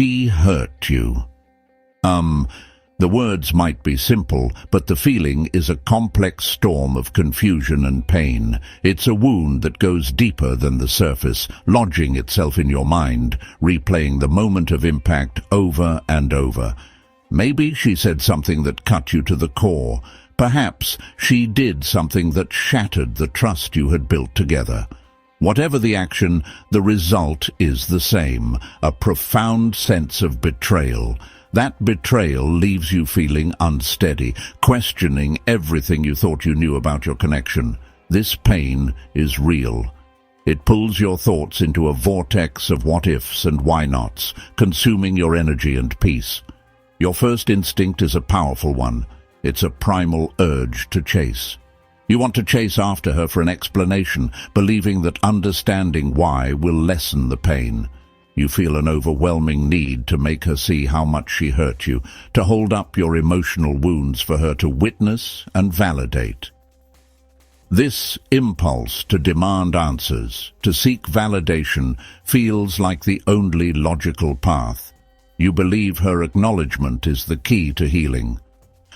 She hurt you. The words might be simple, but the feeling is a complex storm of confusion and pain. It's a wound that goes deeper than the surface, lodging itself in your mind, replaying the moment of impact over and over. Maybe she said something that cut you to the core. Perhaps she did something that shattered the trust you had built together. Whatever the action, the result is the same, a profound sense of betrayal. That betrayal leaves you feeling unsteady, questioning everything you thought you knew about your connection. This pain is real. It pulls your thoughts into a vortex of what-ifs and why-nots, consuming your energy and peace. Your first instinct is a powerful one. It's a primal urge to chase. You want to chase after her for an explanation, believing that understanding why will lessen the pain. You feel an overwhelming need to make her see how much she hurt you, to hold up your emotional wounds for her to witness and validate. This impulse to demand answers, to seek validation, feels like the only logical path. You believe her acknowledgement is the key to healing.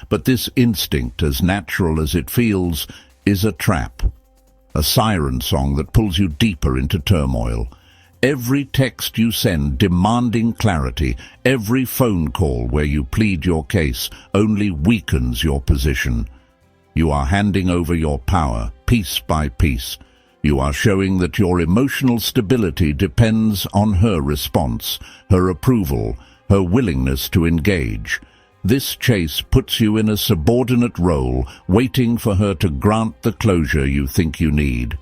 But this instinct, as natural as it feels, is a trap, a siren song that pulls you deeper into turmoil. Every text you send demanding clarity, every phone call where you plead your case only weakens your position. You are handing over your power, piece by piece. You are showing that your emotional stability depends on her response, her approval, her willingness to engage. This chase puts you in a subordinate role, waiting for her to grant the closure you think you need.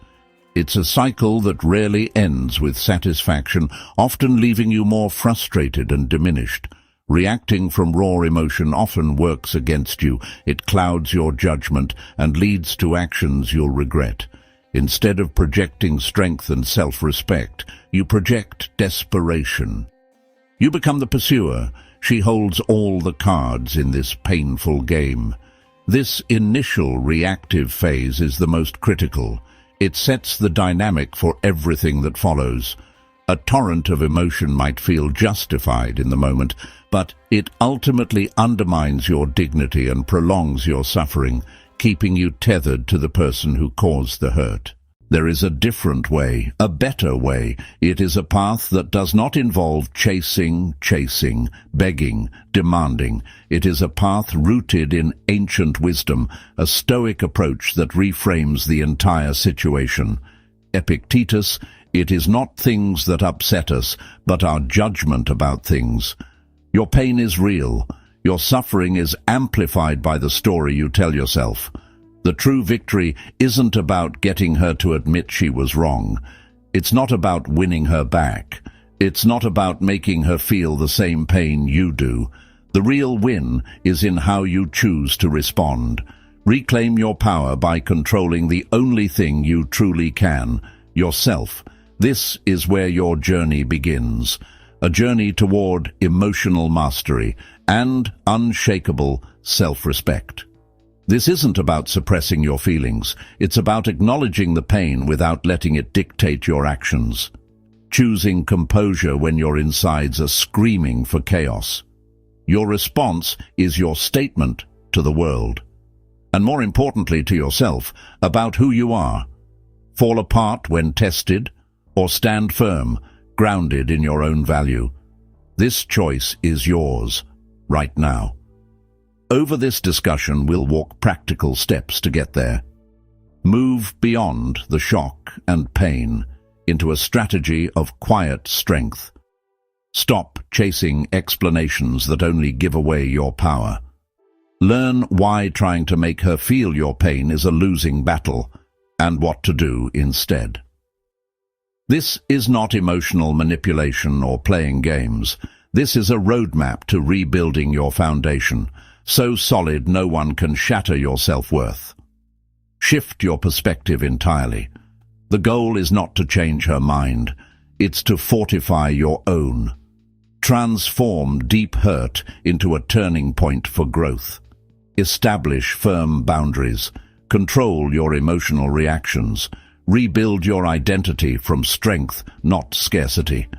It's a cycle that rarely ends with satisfaction, often leaving you more frustrated and diminished. Reacting from raw emotion often works against you. It clouds your judgment and leads to actions you'll regret. Instead of projecting strength and self-respect, you project desperation. You become the pursuer. She holds all the cards in this painful game. This initial reactive phase is the most critical. It sets the dynamic for everything that follows. A torrent of emotion might feel justified in the moment, but it ultimately undermines your dignity and prolongs your suffering, keeping you tethered to the person who caused the hurt. There is a different way, a better way. It is a path that does not involve chasing, begging, demanding. It is a path rooted in ancient wisdom, a stoic approach that reframes the entire situation. Epictetus, it is not things that upset us, but our judgment about things. Your pain is real. Your suffering is amplified by the story you tell yourself. The true victory isn't about getting her to admit she was wrong. It's not about winning her back. It's not about making her feel the same pain you do. The real win is in how you choose to respond. Reclaim your power by controlling the only thing you truly can, yourself. This is where your journey begins. A journey toward emotional mastery and unshakable self-respect. This isn't about suppressing your feelings. It's about acknowledging the pain without letting it dictate your actions. Choosing composure when your insides are screaming for chaos. Your response is your statement to the world. And more importantly to yourself, about who you are. Fall apart when tested, or stand firm, grounded in your own value. This choice is yours, right now. Over this discussion, we'll walk practical steps to get there. Move beyond the shock and pain into a strategy of quiet strength. Stop chasing explanations that only give away your power. Learn why trying to make her feel your pain is a losing battle, and what to do instead. This is not emotional manipulation or playing games. This is a roadmap to rebuilding your foundation, so solid no one can shatter your self-worth. Shift your perspective entirely. The goal is not to change her mind, it's to fortify your own. Transform deep hurt into a turning point for growth. Establish firm boundaries. Control your emotional reactions. Rebuild your identity from strength, not scarcity.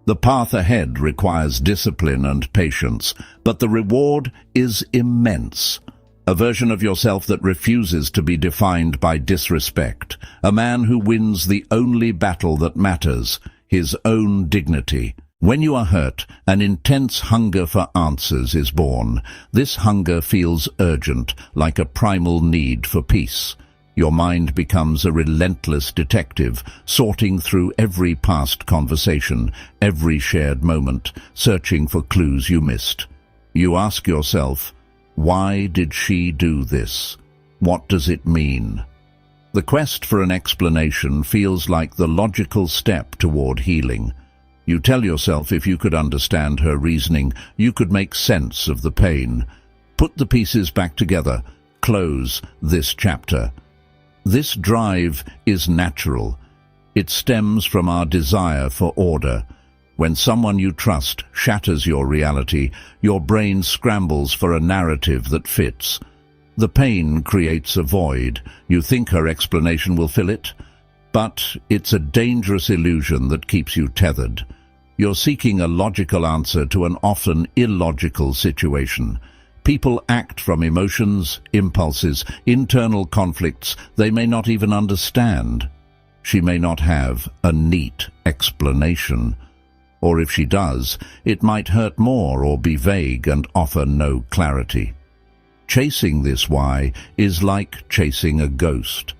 The path ahead requires discipline and patience, but the reward is immense. A version of yourself that refuses to be defined by disrespect. A man who wins the only battle that matters, his own dignity. When you are hurt, an intense hunger for answers is born. This hunger feels urgent, like a primal need for peace. Your mind becomes a relentless detective, sorting through every past conversation, every shared moment, searching for clues you missed. You ask yourself, why did she do this? What does it mean? The quest for an explanation feels like the logical step toward healing. You tell yourself if you could understand her reasoning, you could make sense of the pain. Put the pieces back together. Close this chapter. This drive is natural. It stems from our desire for order. When someone you trust shatters your reality, your brain scrambles for a narrative that fits. The pain creates a void. You think her explanation will fill it, but it's a dangerous illusion that keeps you tethered. You're seeking a logical answer to an often illogical situation. People act from emotions, impulses, internal conflicts they may not even understand. She may not have a neat explanation. Or if she does, it might hurt more or be vague and offer no clarity. Chasing this why is like chasing a ghost.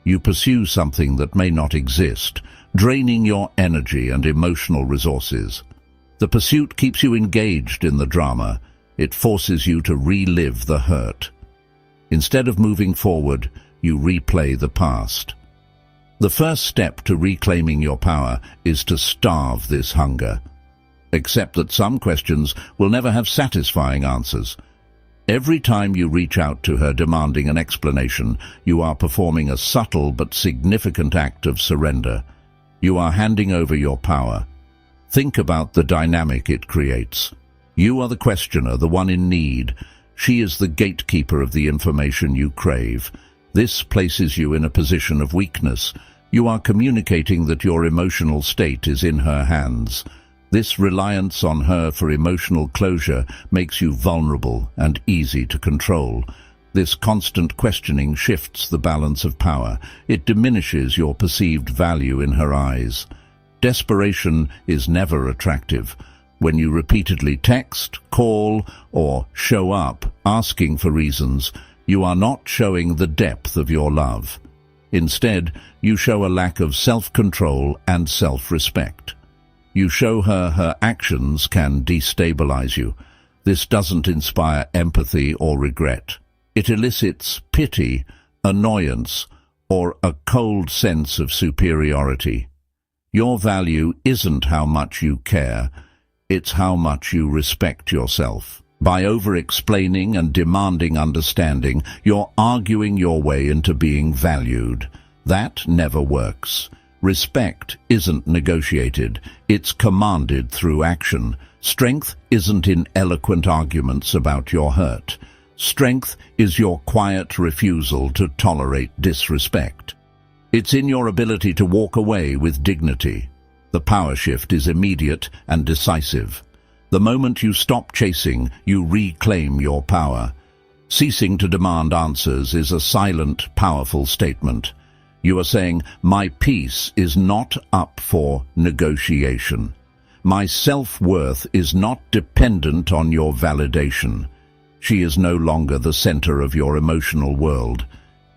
You pursue something that may not exist, draining your energy and emotional resources. The pursuit keeps you engaged in the drama. It forces you to relive the hurt. Instead of moving forward, you replay the past. The first step to reclaiming your power is to starve this hunger. Accept that some questions will never have satisfying answers. Every time you reach out to her demanding an explanation, you are performing a subtle but significant act of surrender. You are handing over your power. Think about the dynamic it creates. You are the questioner, the one in need. She is the gatekeeper of the information you crave. This places you in a position of weakness. You are communicating that your emotional state is in her hands. This reliance on her for emotional closure makes you vulnerable and easy to control. This constant questioning shifts the balance of power. It diminishes your perceived value in her eyes. Desperation is never attractive. When you repeatedly text, call, or show up asking for reasons, you are not showing the depth of your love. Instead, you show a lack of self-control and self-respect. You show her her actions can destabilize you. This doesn't inspire empathy or regret. It elicits pity, annoyance, or a cold sense of superiority. Your value isn't how much you care, it's how much you respect yourself. By over-explaining and demanding understanding, you're arguing your way into being valued. That never works. Respect isn't negotiated, it's commanded through action. Strength isn't in eloquent arguments about your hurt. Strength is your quiet refusal to tolerate disrespect. It's in your ability to walk away with dignity. The power shift is immediate and decisive. The moment you stop chasing, you reclaim your power. Ceasing to demand answers is a silent, powerful statement. You are saying, my peace is not up for negotiation. My self-worth is not dependent on your validation. She is no longer the center of your emotional world.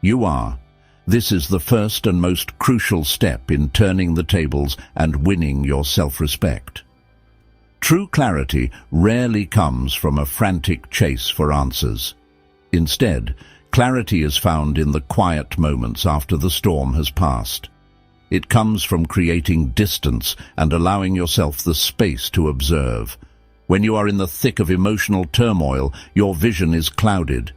You are. This is the first and most crucial step in turning the tables and winning your self-respect. True clarity rarely comes from a frantic chase for answers. Instead, clarity is found in the quiet moments after the storm has passed. It comes from creating distance and allowing yourself the space to observe. When you are in the thick of emotional turmoil, your vision is clouded.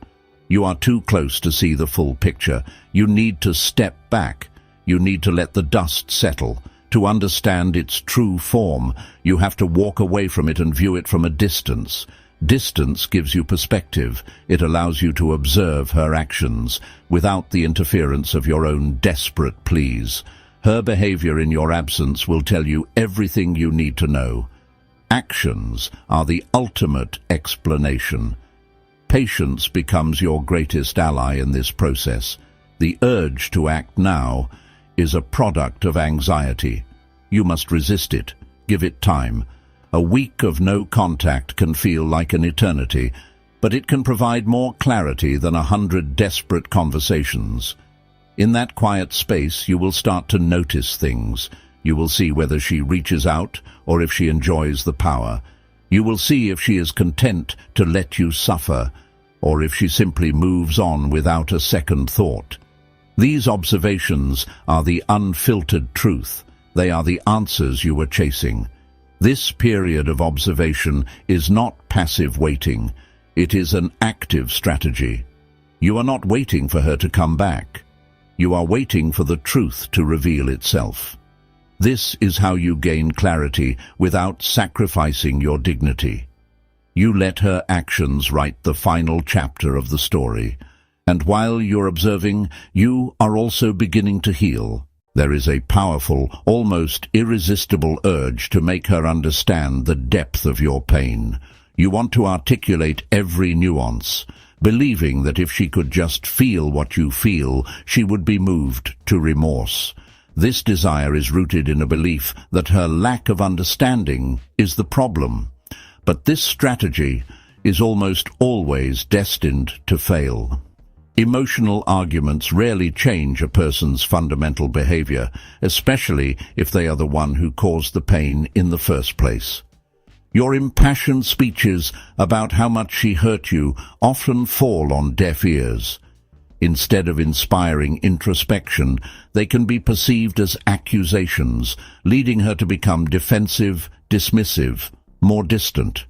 You are too close to see the full picture. You need to step back. You need to let the dust settle. To understand its true form, you have to walk away from it and view it from a distance. Distance gives you perspective. It allows you to observe her actions without the interference of your own desperate pleas. Her behavior in your absence will tell you everything you need to know. Actions are the ultimate explanation. Patience becomes your greatest ally in this process. The urge to act now is a product of anxiety. You must resist it. Give it time. A week of no contact can feel like an eternity, but it can provide more clarity than 100 desperate conversations. In that quiet space, you will start to notice things. You will see whether she reaches out or if she enjoys the power. You will see if she is content to let you suffer or if she simply moves on without a second thought. These observations are the unfiltered truth. They are the answers you are chasing. This period of observation is not passive waiting. It is an active strategy. You are not waiting for her to come back. You are waiting for the truth to reveal itself. This is how you gain clarity without sacrificing your dignity. You let her actions write the final chapter of the story. And while you're observing, you are also beginning to heal. There is a powerful, almost irresistible urge to make her understand the depth of your pain. You want to articulate every nuance, believing that if she could just feel what you feel, she would be moved to remorse. This desire is rooted in a belief that her lack of understanding is the problem. But this strategy is almost always destined to fail. Emotional arguments rarely change a person's fundamental behavior, especially if they are the one who caused the pain in the first place. Your impassioned speeches about how much she hurt you often fall on deaf ears. Instead of inspiring introspection, they can be perceived as accusations, leading her to become defensive, dismissive, more distant.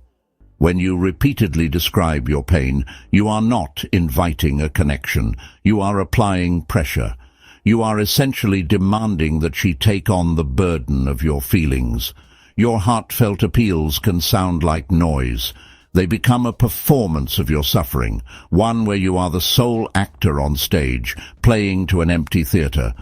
When you repeatedly describe your pain, you are not inviting a connection. You are applying pressure. You are essentially demanding that she take on the burden of your feelings. Your heartfelt appeals can sound like noise. They become a performance of your suffering, one where you are the sole actor on stage, playing to an empty theater.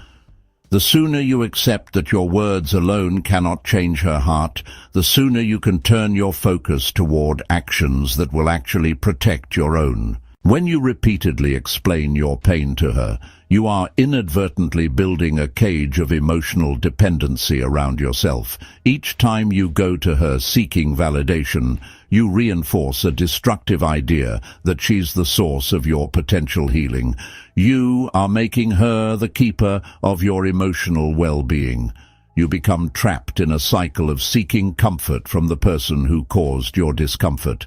The sooner you accept that your words alone cannot change her heart, the sooner you can turn your focus toward actions that will actually protect your own. When you repeatedly explain your pain to her, you are inadvertently building a cage of emotional dependency around yourself. Each time you go to her seeking validation, you reinforce a destructive idea that she's the source of your potential healing. You are making her the keeper of your emotional well-being. You become trapped in a cycle of seeking comfort from the person who caused your discomfort.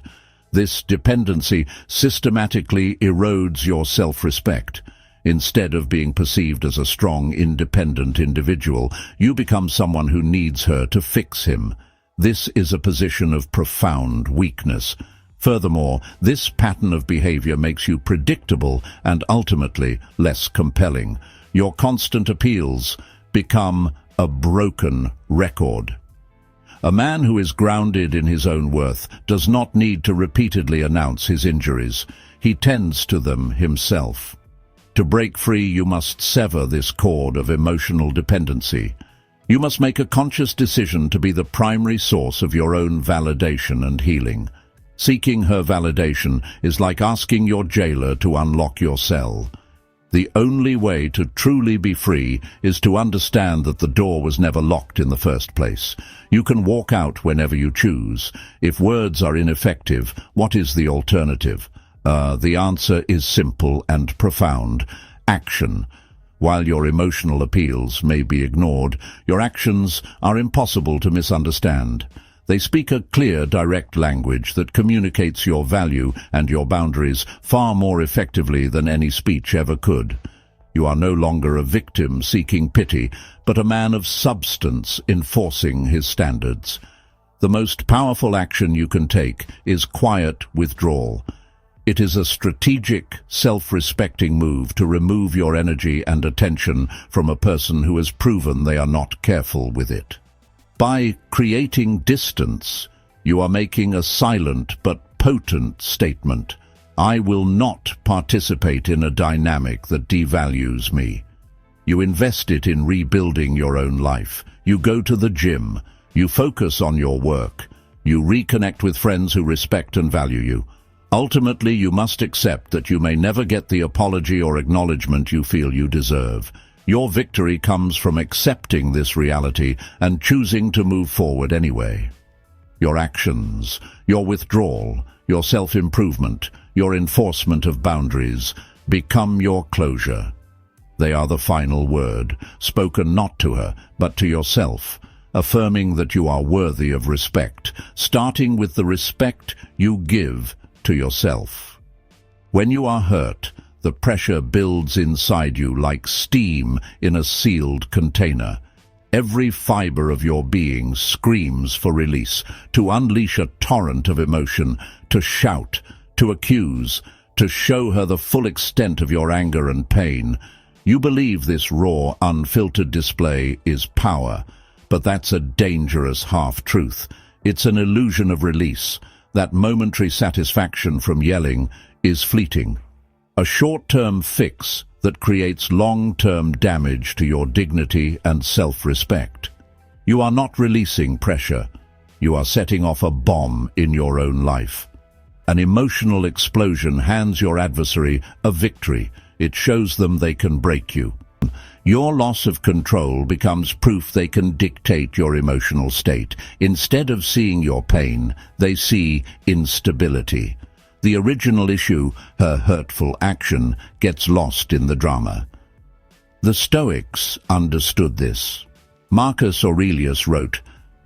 This dependency systematically erodes your self-respect. Instead of being perceived as a strong, independent individual, you become someone who needs her to fix him. This is a position of profound weakness. Furthermore, this pattern of behavior makes you predictable and ultimately less compelling. Your constant appeals become a broken record. A man who is grounded in his own worth does not need to repeatedly announce his injuries. He tends to them himself. To break free, you must sever this cord of emotional dependency. You must make a conscious decision to be the primary source of your own validation and healing. Seeking her validation is like asking your jailer to unlock your cell. The only way to truly be free is to understand that the door was never locked in the first place. You can walk out whenever you choose. If words are ineffective, what is the alternative? The answer is simple and profound: action. While your emotional appeals may be ignored, your actions are impossible to misunderstand. They speak a clear, direct language that communicates your value and your boundaries far more effectively than any speech ever could. You are no longer a victim seeking pity, but a man of substance enforcing his standards. The most powerful action you can take is quiet withdrawal. It is a strategic, self-respecting move to remove your energy and attention from a person who has proven they are not careful with it. By creating distance, you are making a silent but potent statement. I will not participate in a dynamic that devalues me. You invest it in rebuilding your own life. You go to the gym. You focus on your work. You reconnect with friends who respect and value you. Ultimately, you must accept that you may never get the apology or acknowledgement you feel you deserve. Your victory comes from accepting this reality and choosing to move forward anyway. Your actions, your withdrawal, your self-improvement, your enforcement of boundaries become your closure. They are the final word, spoken not to her, but to yourself, affirming that you are worthy of respect, starting with the respect you give to yourself. When you are hurt, the pressure builds inside you like steam in a sealed container. Every fiber of your being screams for release, to unleash a torrent of emotion, to shout, to accuse, to show her the full extent of your anger and pain. You believe this raw, unfiltered display is power, but that's a dangerous half-truth. It's an illusion of release. That momentary satisfaction from yelling is fleeting. A short-term fix that creates long-term damage to your dignity and self-respect. You are not releasing pressure. You are setting off a bomb in your own life. An emotional explosion hands your adversary a victory. It shows them they can break you. Your loss of control becomes proof they can dictate your emotional state. Instead of seeing your pain, they see instability. The original issue, her hurtful action, gets lost in the drama. The Stoics understood this. Marcus Aurelius wrote,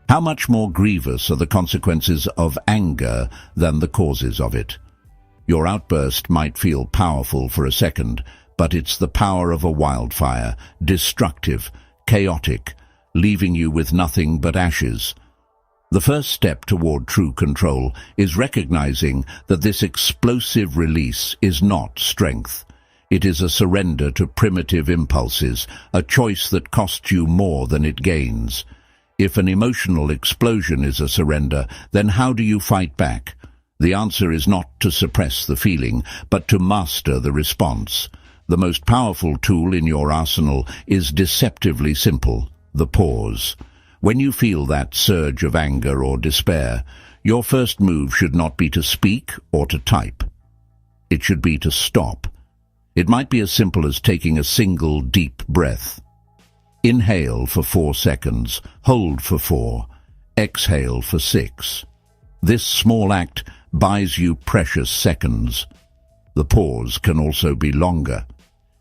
"How much more grievous are the consequences of anger than the causes of it?" Your outburst might feel powerful for a second, but it's the power of a wildfire, destructive, chaotic, leaving you with nothing but ashes. The first step toward true control is recognizing that this explosive release is not strength. It is a surrender to primitive impulses, a choice that costs you more than it gains. If an emotional explosion is a surrender, then how do you fight back? The answer is not to suppress the feeling, but to master the response. The most powerful tool in your arsenal is deceptively simple: the pause. When you feel that surge of anger or despair, your first move should not be to speak or to type. It should be to stop. It might be as simple as taking a single deep breath. Inhale for 4 seconds, hold for 4, exhale for 6. This small act buys you precious seconds. The pause can also be longer.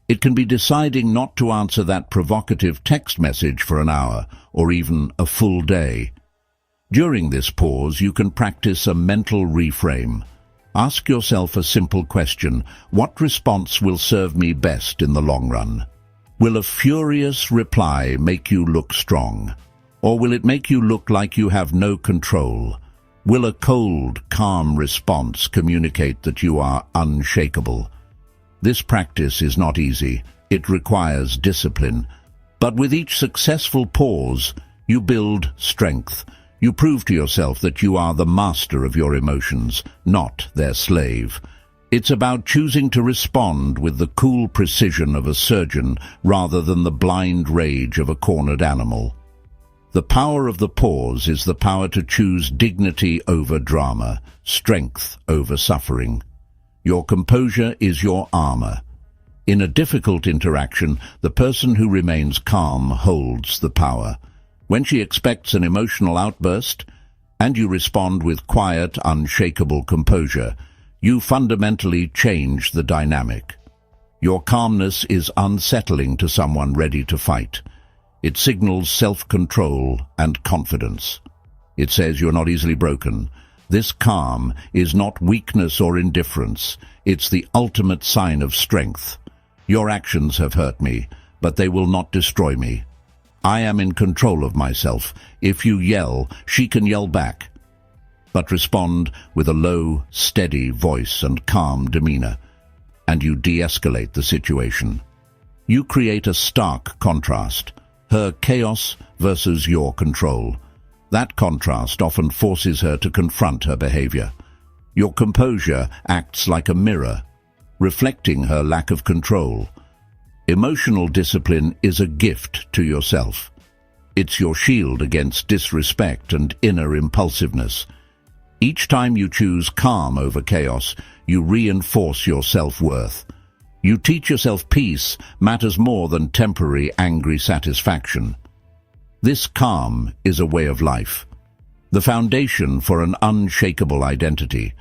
It can be deciding not to answer that provocative text message for an hour or even a full day. During this pause, you can practice a mental reframe. Ask yourself a simple question: what response will serve me best in the long run? Will a furious reply make you look strong? Or will it make you look like you have no control? Will a cold, calm response communicate that you are unshakable? This practice is not easy. It requires discipline. But with each successful pause, you build strength. You prove to yourself that you are the master of your emotions, not their slave. It's about choosing to respond with the cool precision of a surgeon rather than the blind rage of a cornered animal. The power of the pause is the power to choose dignity over drama, strength over suffering. Your composure is your armor. In a difficult interaction, the person who remains calm holds the power. When she expects an emotional outburst, and you respond with quiet, unshakable composure, you fundamentally change the dynamic. Your calmness is unsettling to someone ready to fight. It signals self-control and confidence. It says you're not easily broken. This calm is not weakness or indifference. It's the ultimate sign of strength. Your actions have hurt me, but they will not destroy me. I am in control of myself. If you yell, she can yell back. But respond with a low, steady voice and calm demeanor, and you de-escalate the situation. You create a stark contrast, her chaos versus your control. That contrast often forces her to confront her behavior. Your composure acts like a mirror, reflecting her lack of control. Emotional discipline is a gift to yourself. It's your shield against disrespect and inner impulsiveness. Each time you choose calm over chaos, you reinforce your self-worth. You teach yourself peace matters more than temporary angry satisfaction. This calm is a way of life, the foundation for an unshakable identity.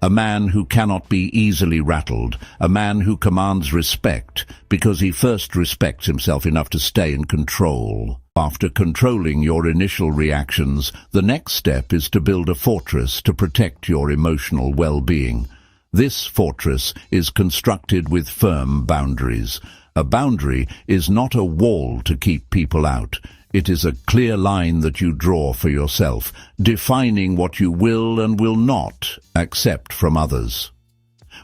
A man who cannot be easily rattled, a man who commands respect because he first respects himself enough to stay in control. After controlling your initial reactions, the next step is to build a fortress to protect your emotional well-being. This fortress is constructed with firm boundaries. A boundary is not a wall to keep people out. It is a clear line that you draw for yourself, defining what you will and will not accept from others.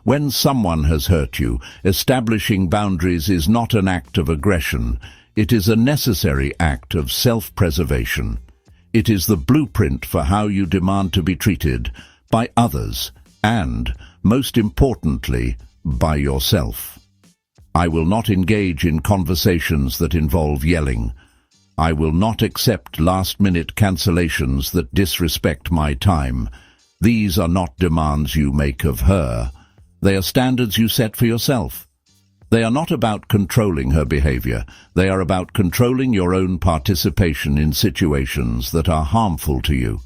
When someone has hurt you, establishing boundaries is not an act of aggression. It is a necessary act of self-preservation. It is the blueprint for how you demand to be treated by others and, most importantly, by yourself. I will not engage in conversations that involve yelling. I will not accept last-minute cancellations that disrespect my time. These are not demands you make of her. They are standards you set for yourself. They are not about controlling her behavior. They are about controlling your own participation in situations that are harmful to you.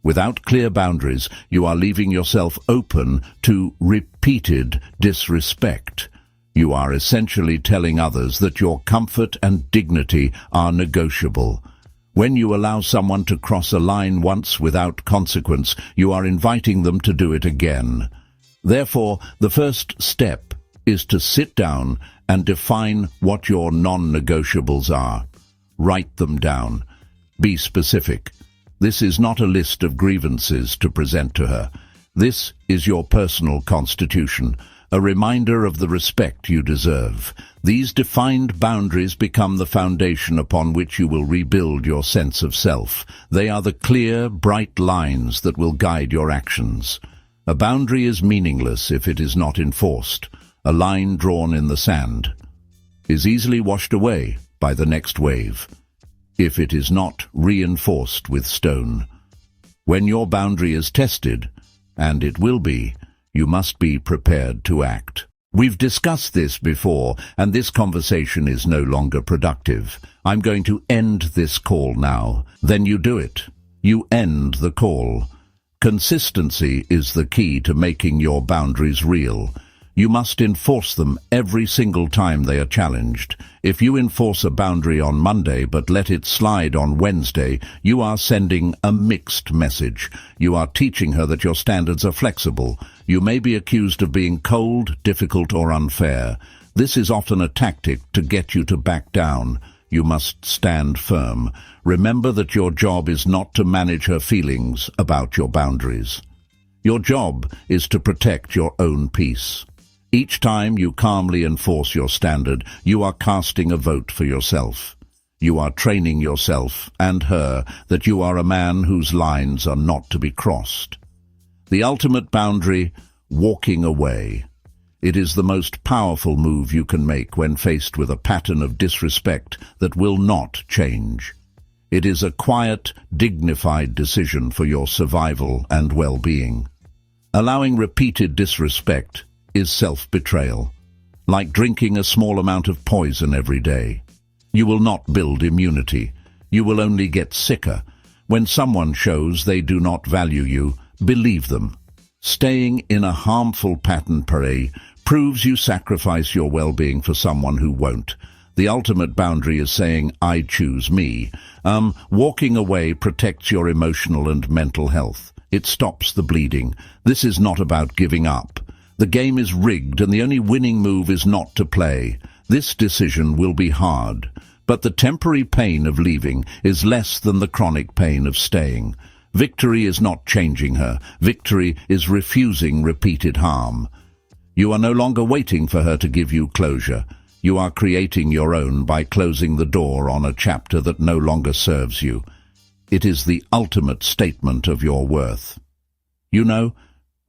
Without clear boundaries, you are leaving yourself open to repeated disrespect. You are essentially telling others that your comfort and dignity are negotiable. When you allow someone to cross a line once without consequence, you are inviting them to do it again. Therefore, the first step is to sit down and define what your non-negotiables are. Write them down. Be specific. This is not a list of grievances to present to her. This is your personal constitution, a reminder of the respect you deserve. These defined boundaries become the foundation upon which you will rebuild your sense of self. They are the clear, bright lines that will guide your actions. A boundary is meaningless if it is not enforced. A line drawn in the sand is easily washed away by the next wave, if it is not reinforced with stone. When your boundary is tested, and it will be, you must be prepared to act. We've discussed this before, and this conversation is no longer productive. I'm going to end this call now. Then you do it. You end the call. Consistency is the key to making your boundaries real. You must enforce them every single time they are challenged. If you enforce a boundary on Monday but let it slide on Wednesday, you are sending a mixed message. You are teaching her that your standards are flexible. You may be accused of being cold, difficult, or unfair. This is often a tactic to get you to back down. You must stand firm. Remember that your job is not to manage her feelings about your boundaries. Your job is to protect your own peace. Each time you calmly enforce your standard, you are casting a vote for yourself. You are training yourself and her that you are a man whose lines are not to be crossed. The ultimate boundary, walking away. It is the most powerful move you can make when faced with a pattern of disrespect that will not change. It is a quiet, dignified decision for your survival and well-being. Allowing repeated disrespect is self-betrayal, like drinking a small amount of poison every day. You will not build immunity. You will only get sicker. When someone shows they do not value you, believe them. Staying in a harmful pattern proves you sacrifice your well-being for someone who won't. The ultimate boundary is saying, I choose me. Walking away protects your emotional and mental health. It stops the bleeding. This is not about giving up. The game is rigged, and the only winning move is not to play. This decision will be hard, but the temporary pain of leaving is less than the chronic pain of staying. Victory is not changing her. Victory is refusing repeated harm. You are no longer waiting for her to give you closure. You are creating your own by closing the door on a chapter that no longer serves you. It is the ultimate statement of your worth. You know,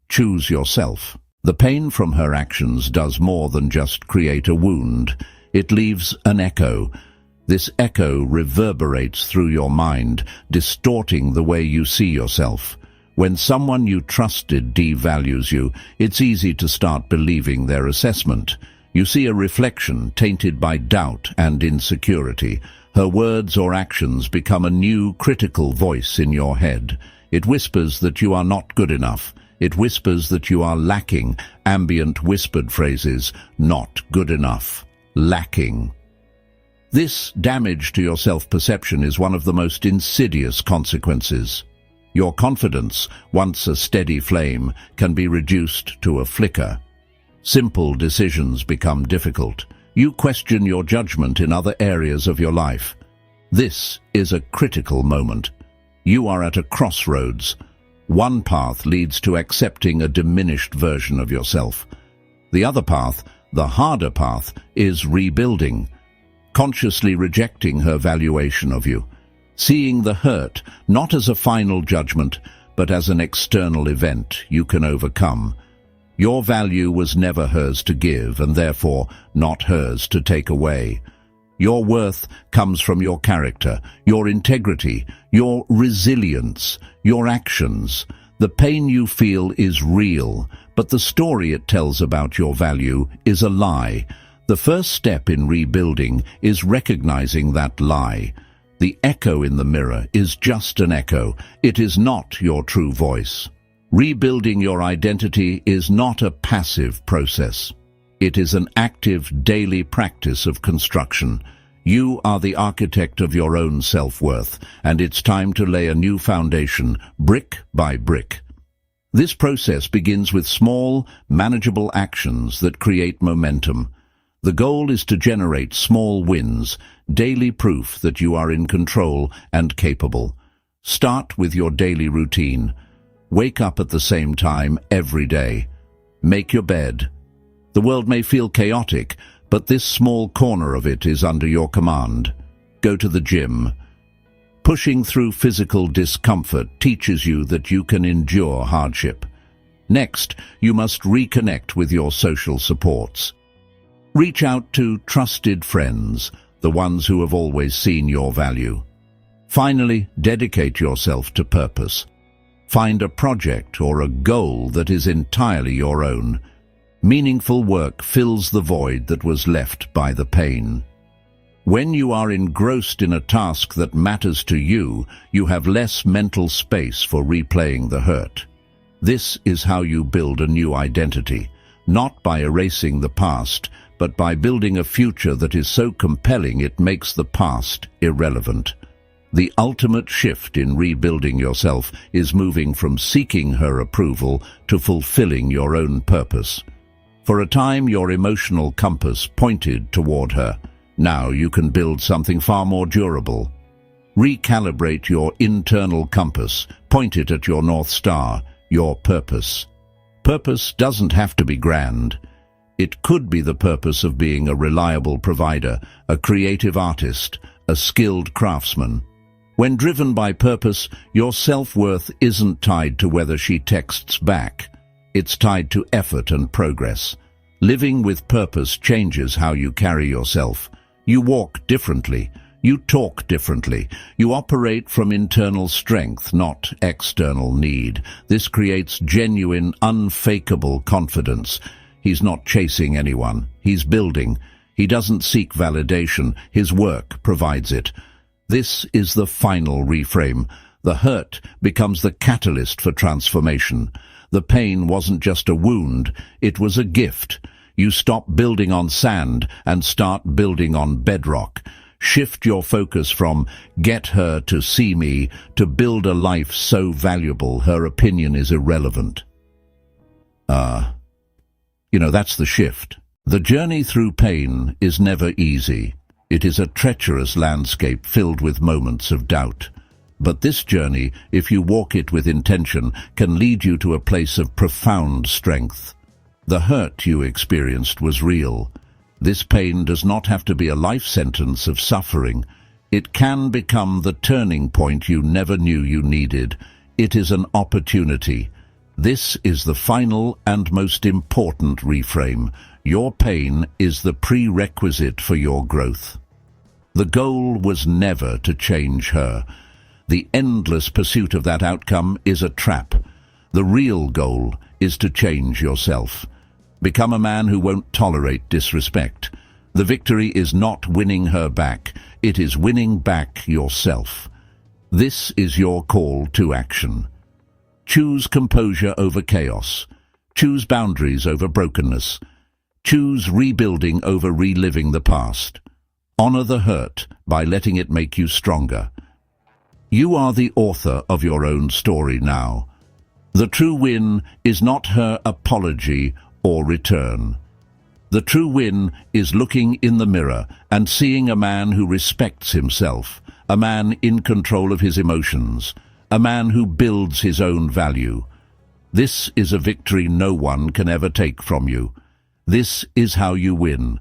choose yourself. The pain from her actions does more than just create a wound. It leaves an echo. This echo reverberates through your mind, distorting the way you see yourself. When someone you trusted devalues you, it's easy to start believing their assessment. You see a reflection tainted by doubt and insecurity. Her words or actions become a new critical voice in your head. It whispers that you are not good enough. It whispers that you are lacking. Ambient whispered phrases: not good enough, lacking. This damage to your self-perception is one of the most insidious consequences. Your confidence, once a steady flame, can be reduced to a flicker. Simple decisions become difficult. You question your judgment in other areas of your life. This is a critical moment. You are at a crossroads. One path leads to accepting a diminished version of yourself. The other path, the harder path, is rebuilding, consciously rejecting her valuation of you, seeing the hurt not as a final judgment, but as an external event you can overcome. Your value was never hers to give, and therefore not hers to take away. Your worth comes from your character, your integrity, your resilience, your actions. The pain you feel is real, but the story it tells about your value is a lie. The first step in rebuilding is recognizing that lie. The echo in the mirror is just an echo. It is not your true voice. Rebuilding your identity is not a passive process. It is an active daily practice of construction. You are the architect of your own self-worth, and it's time to lay a new foundation, brick by brick. This process begins with small, manageable actions that create momentum. The goal is to generate small wins, daily proof that you are in control and capable. Start with your daily routine. Wake up at the same time every day. Make your bed. The world may feel chaotic, but this small corner of it is under your command. Go to the gym. Pushing through physical discomfort teaches you that you can endure hardship. Next, you must reconnect with your social supports. Reach out to trusted friends, the ones who have always seen your value. Finally, dedicate yourself to purpose. Find a project or a goal that is entirely your own. Meaningful work fills the void that was left by the pain. When you are engrossed in a task that matters to you, you have less mental space for replaying the hurt. This is how you build a new identity, not by erasing the past, but by building a future that is so compelling it makes the past irrelevant. The ultimate shift in rebuilding yourself is moving from seeking her approval to fulfilling your own purpose. For a time, your emotional compass pointed toward her. Now you can build something far more durable. Recalibrate your internal compass. Point it at your North Star, your purpose. Purpose doesn't have to be grand. It could be the purpose of being a reliable provider, a creative artist, a skilled craftsman. When driven by purpose, your self-worth isn't tied to whether she texts back. It's tied to effort and progress. Living with purpose changes how you carry yourself. You walk differently. You talk differently. You operate from internal strength, not external need. This creates genuine, unfakeable confidence. He's not chasing anyone. He's building. He doesn't seek validation. His work provides it. This is the final reframe. The hurt becomes the catalyst for transformation. The pain wasn't just a wound, it was a gift. You stop building on sand and start building on bedrock. Shift your focus from "get her to see me" to "build a life so valuable her opinion is irrelevant." That's the shift. The journey through pain is never easy. It is a treacherous landscape filled with moments of doubt. But this journey, if you walk it with intention, can lead you to a place of profound strength. The hurt you experienced was real. This pain does not have to be a life sentence of suffering. It can become the turning point you never knew you needed. It is an opportunity. This is the final and most important reframe. Your pain is the prerequisite for your growth. The goal was never to change her. The endless pursuit of that outcome is a trap. The real goal is to change yourself. Become a man who won't tolerate disrespect. The victory is not winning her back, it is winning back yourself. This is your call to action. Choose composure over chaos. Choose boundaries over brokenness. Choose rebuilding over reliving the past. Honor the hurt by letting it make you stronger. You are the author of your own story now. The true win is not her apology or return. The true win is looking in the mirror and seeing a man who respects himself, a man in control of his emotions, a man who builds his own value. This is a victory no one can ever take from you. This is how you win.